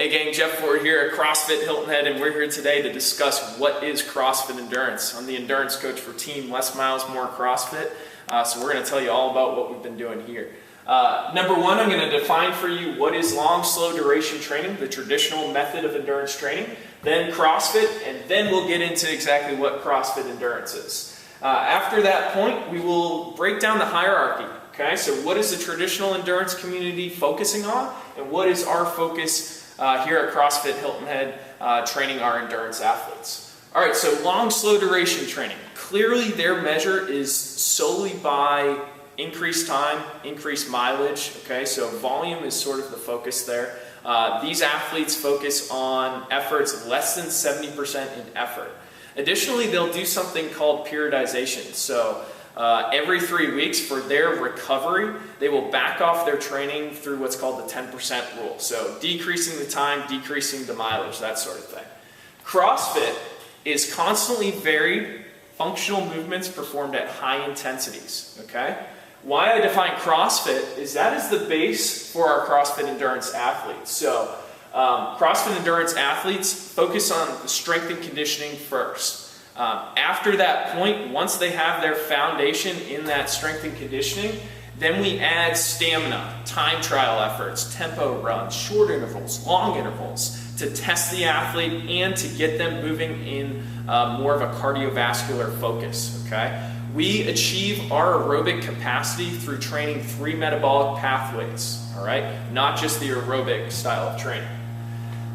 Hey gang, Jeff Ford here at CrossFit Hilton Head, and we're here today to discuss what is CrossFit Endurance. I'm the endurance coach for Team Less Miles, More CrossFit, so we're going to tell you all about what we've been doing here. Number one, I'm going to define for you what is long, slow duration training, the traditional method of endurance training, then CrossFit, and then we'll get into exactly what CrossFit Endurance is. After that point, we will break down the hierarchy. Okay, so what is the traditional endurance community focusing on, and what is our focus here at CrossFit Hilton Head training our endurance athletes? All right, so long, slow duration training. Clearly their measure is solely by increased time, increased mileage. Okay, so volume is sort of the focus there. These athletes focus on efforts less than 70% in effort. Additionally, they'll do something called periodization. So every 3 weeks for their recovery, they will back off their training through what's called the 10% rule. So decreasing the time, decreasing the mileage, that sort of thing. CrossFit is constantly varied functional movements performed at high intensities. Okay? Why I define CrossFit is that is the base for our CrossFit Endurance athletes. So CrossFit Endurance athletes focus on the strength and conditioning first. After that point, once they have their foundation in that strength and conditioning, then we add stamina, time trial efforts, tempo runs, short intervals, long intervals to test the athlete and to get them moving in more of a cardiovascular focus. Okay? We achieve our aerobic capacity through training 3 metabolic pathways, all right? Not just the aerobic style of training.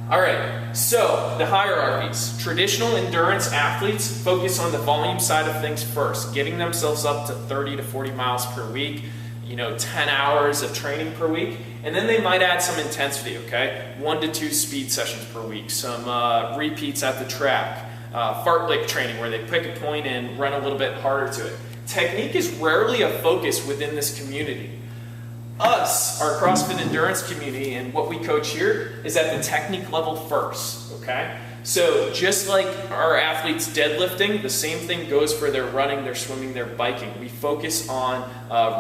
All right, so the hierarchies. Traditional endurance athletes focus on the volume side of things first, getting themselves up to 30 to 40 miles per week, 10 hours of training per week, and then they might add some intensity, okay? 1 to 2 speed sessions per week, some repeats at the track, fartlek training where they pick a point and run a little bit harder to it. Technique is rarely a focus within this community. Us, our CrossFit Endurance community, and what we coach here is at the technique level first, okay? So just like our athletes deadlifting, the same thing goes for their running, their swimming, their biking. We focus on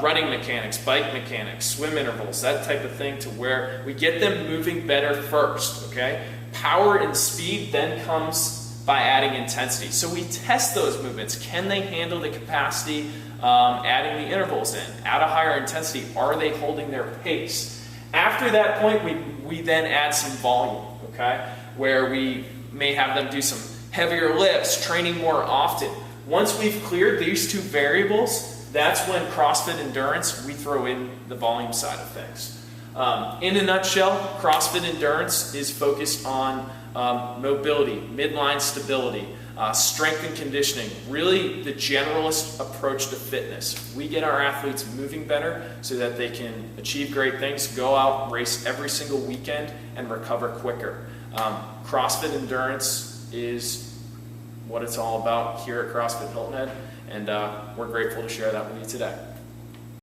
running mechanics, bike mechanics, swim intervals, that type of thing, to where we get them moving better first, okay? Power and speed then comes by adding intensity. So we test those movements. Can they handle the capacity, adding the intervals in? At a higher intensity, are they holding their pace? After that point, we then add some volume, okay? Where we may have them do some heavier lifts, training more often. Once we've cleared these 2 variables, that's when CrossFit Endurance, we throw in the volume side of things. In a nutshell, CrossFit Endurance is focused on mobility, midline stability, strength and conditioning, really the generalist approach to fitness. We get our athletes moving better so that they can achieve great things, go out, race every single weekend, and recover quicker. CrossFit Endurance is what it's all about here at CrossFit Hilton Head, and we're grateful to share that with you today.